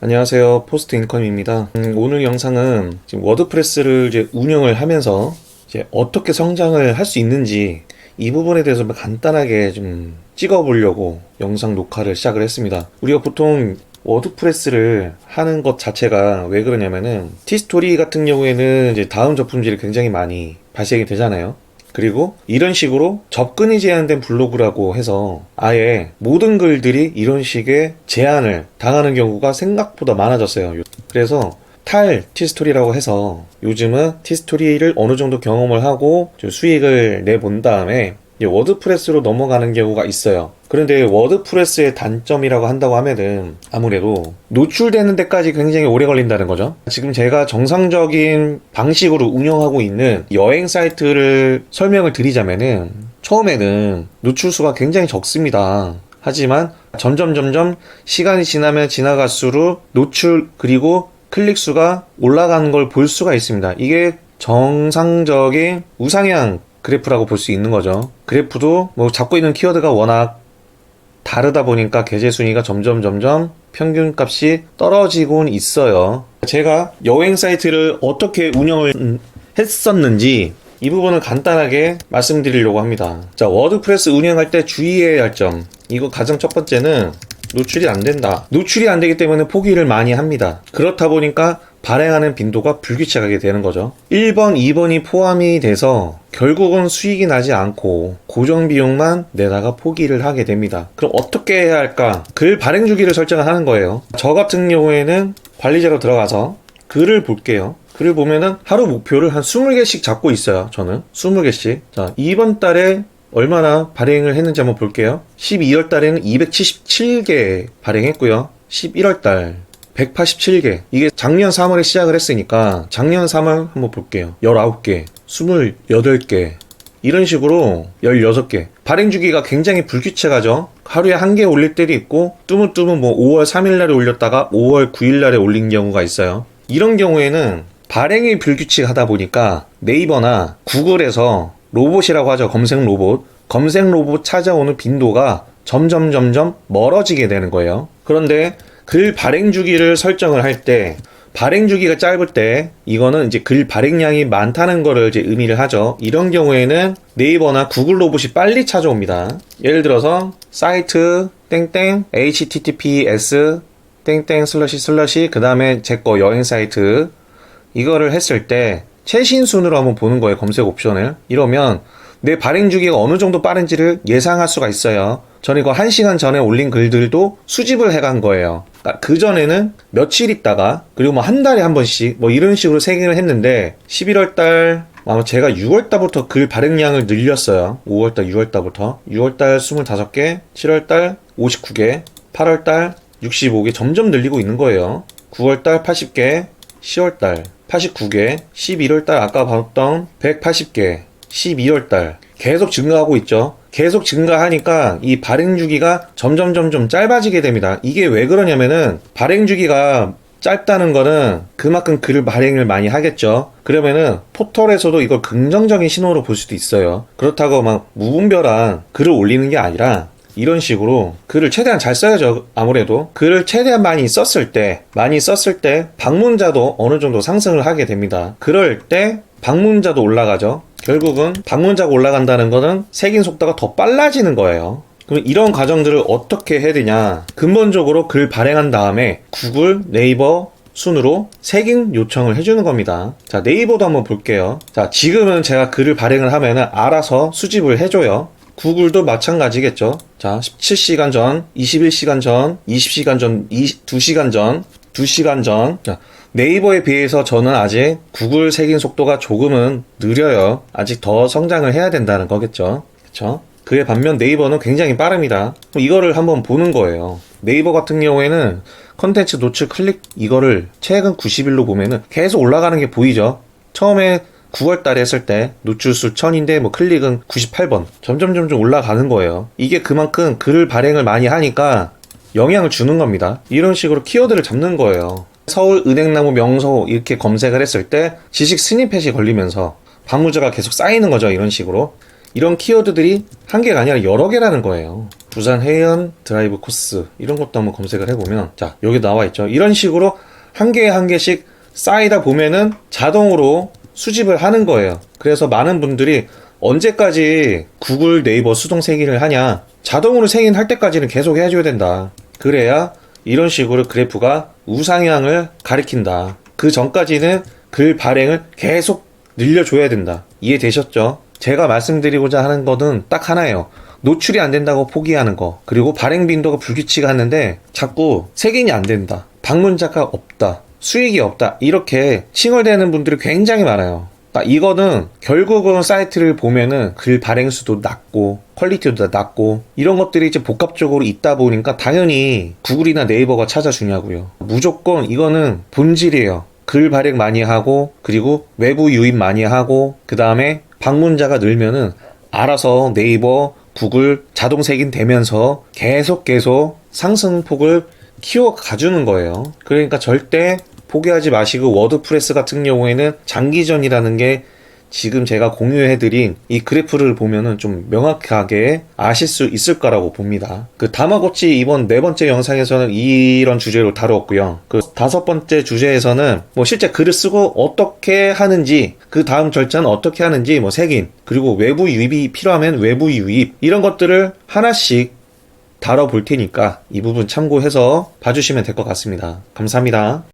안녕하세요. 포스트 인컴입니다. 오늘 영상은 지금 워드프레스를 이제 운영을 하면서 이제 어떻게 성장을 할 수 있는지 이 부분에 대해서 간단하게 좀 찍어보려고 영상 녹화를 시작을 했습니다. 우리가 보통 워드프레스를 하는 것 자체가 왜 그러냐면은 티스토리 같은 경우에는 이제 다음 접품질이 굉장히 많이 발생이 되잖아요. 그리고 이런 식으로 접근이 제한된 블로그라고 해서 아예 모든 글들이 이런 식의 제한을 당하는 경우가 생각보다 많아졌어요. 그래서 탈 티스토리라고 해서 요즘은 티스토리를 어느 정도 경험을 하고 수익을 내본 다음에 워드프레스로 넘어가는 경우가 있어요. 그런데 워드프레스의 단점이라고 한다고 하면은 아무래도 노출되는 데까지 굉장히 오래 걸린다는 거죠. 지금 제가 정상적인 방식으로 운영하고 있는 여행 사이트를 설명을 드리자면은 처음에는 노출수가 굉장히 적습니다. 하지만 점점 시간이 지나면 지나갈수록 노출 그리고 클릭수가 올라가는 걸 볼 수가 있습니다. 이게 정상적인 우상향 그래프라고 볼 수 있는 거죠. 그래프도 뭐 잡고 있는 키워드가 워낙 다르다 보니까 계제 순위가 점점 평균값이 떨어지곤 있어요. 제가 여행 사이트를 어떻게 운영을 했었는지 이 부분을 간단하게 말씀드리려고 합니다. 자, 워드프레스 운영할 때 주의해야 할 점. 이거 가장 첫 번째는 노출이 안 된다. 노출이 안 되기 때문에 포기를 많이 합니다. 그렇다 보니까 발행하는 빈도가 불규칙하게 되는 거죠. 1번, 2번이 포함이 돼서 결국은 수익이 나지 않고 고정 비용만 내다가 포기를 하게 됩니다. 그럼 어떻게 해야 할까? 글 발행 주기를 설정을 하는 거예요. 저 같은 경우에는 관리자로 들어가서 글을 볼게요. 글을 보면은 하루 목표를 한 20개씩 잡고 있어요. 저는 20개씩. 자, 이번 달에 얼마나 발행을 했는지 한번 볼게요. 12월 달에는 277개 발행했고요. 11월 달 187개. 이게 작년 3월에 시작을 했으니까 작년 3월 한번 볼게요. 19개, 28개. 이런 식으로 16개. 발행 주기가 굉장히 불규칙하죠. 하루에 한 개 올릴 때도 있고 뜨문뜨문 뭐 5월 3일 날에 올렸다가 5월 9일 날에 올린 경우가 있어요. 이런 경우에는 발행이 불규칙하다 보니까 네이버나 구글에서 로봇이라고 하죠. 검색 로봇 찾아오는 빈도가 점점 멀어지게 되는 거예요. 그런데 글 발행 주기를 설정을 할 때 발행 주기가 짧을 때 이거는 이제 글 발행량이 많다는 거를 이제 의미를 하죠. 이런 경우에는 네이버나 구글 로봇이 빨리 찾아옵니다. 예를 들어서 사이트 땡땡 https 땡땡 슬러시 그 다음에 제 거 여행 사이트 이거를 했을 때 최신 순으로 한번 보는 거예요. 검색 옵션을. 이러면 내 발행 주기가 어느 정도 빠른지를 예상할 수가 있어요. 저는 이거 1시간 전에 올린 글들도 수집을 해간 거예요. 그러니까 그전에는 며칠 있다가 그리고 뭐 한 달에 한 번씩 뭐 이런 식으로 세기를 했는데 11월 달 아마 제가 6월 달부터 글 발행량을 늘렸어요. 5월 달, 6월 달부터. 6월 달 25개, 7월 달 59개, 8월 달 65개 점점 늘리고 있는 거예요. 9월 달 80개, 10월 달 89개, 11월 달 아까 봤던 180개, 12월 달 계속 증가하고 있죠. 계속 증가하니까 이 발행 주기가 점점 짧아지게 됩니다. 이게 왜 그러냐면은 발행 주기가 짧다는 거는 그만큼 글 발행을 많이 하겠죠. 그러면은 포털에서도 이걸 긍정적인 신호로 볼 수도 있어요. 그렇다고 막 무분별한 글을 올리는 게 아니라 이런 식으로 글을 최대한 잘 써야죠. 아무래도 글을 최대한 많이 썼을 때 방문자도 어느 정도 상승을 하게 됩니다. 그럴 때 방문자도 올라가죠. 결국은 방문자가 올라간다는 거는 색인 속도가 더 빨라지는 거예요. 그럼 이런 과정들을 어떻게 해야 되냐? 근본적으로 글 발행한 다음에 구글, 네이버 순으로 색인 요청을 해주는 겁니다. 자, 네이버도 한번 볼게요. 자, 지금은 제가 글을 발행을 하면은 알아서 수집을 해줘요. 구글도 마찬가지겠죠. 자, 17시간 전, 21시간 전, 20시간 전, 2시간 전, 2시간 전. 자, 네이버에 비해서 저는 아직 구글 색인 속도가 조금은 느려요. 아직 더 성장을 해야 된다는 거겠죠. 그쵸? 그에 반면 네이버는 굉장히 빠릅니다. 이거를 한번 보는 거예요. 네이버 같은 경우에는 컨텐츠 노출 클릭 이거를 최근 90일로 보면은 계속 올라가는 게 보이죠. 처음에 9월 달에 했을 때 노출수 1000인데 뭐 클릭은 98번 점점 올라가는 거예요. 이게 그만큼 글 발행을 많이 하니까 영향을 주는 겁니다. 이런 식으로 키워드를 잡는 거예요. 서울 은행나무 명소 이렇게 검색을 했을 때 지식 스니펫이 걸리면서 방문자가 계속 쌓이는 거죠. 이런 식으로 이런 키워드들이 한 개가 아니라 여러 개라는 거예요. 부산 해안 드라이브 코스 이런 것도 한번 검색을 해보면 자 여기 나와 있죠. 이런 식으로 한 개에 한 개씩 쌓이다 보면은 자동으로 수집을 하는 거예요. 그래서 많은 분들이 언제까지 구글 네이버 수동 생인을 하냐, 자동으로 생인할 때까지는 계속 해줘야 된다. 그래야 이런 식으로 그래프가 우상향을 가리킨다. 그 전까지는 글 발행을 계속 늘려줘야 된다. 이해되셨죠? 제가 말씀드리고자 하는 거는 딱 하나예요. 노출이 안 된다고 포기하는 거, 그리고 발행 빈도가 불규칙하는데 자꾸 색인이 안 된다, 방문자가 없다, 수익이 없다, 이렇게 칭얼대는 분들이 굉장히 많아요. 이거는 결국은 사이트를 보면은 글 발행 수도 낮고 퀄리티도 낮고 이런 것들이 이제 복합적으로 있다 보니까 당연히 구글이나 네이버가 찾아주냐고요. 무조건 이거는 본질이에요. 글 발행 많이 하고, 그리고 외부 유입 많이 하고, 그 다음에 방문자가 늘면은 알아서 네이버, 구글 자동 색인 되면서 계속 상승폭을 키워 가주는 거예요. 그러니까 절대 포기하지 마시고, 워드프레스 같은 경우에는 장기전이라는 게 지금 제가 공유해드린 이 그래프를 보면은 좀 명확하게 아실 수 있을 거라고 봅니다. 그 다마고치 이번 4번째 영상에서는 이런 주제로 다루었고요. 그 5번째 주제에서는 뭐 실제 글을 쓰고 어떻게 하는지, 그 다음 절차는 어떻게 하는지, 뭐 색인, 그리고 외부 유입이 필요하면 외부 유입, 이런 것들을 하나씩 다뤄볼 테니까 이 부분 참고해서 봐주시면 될 것 같습니다. 감사합니다.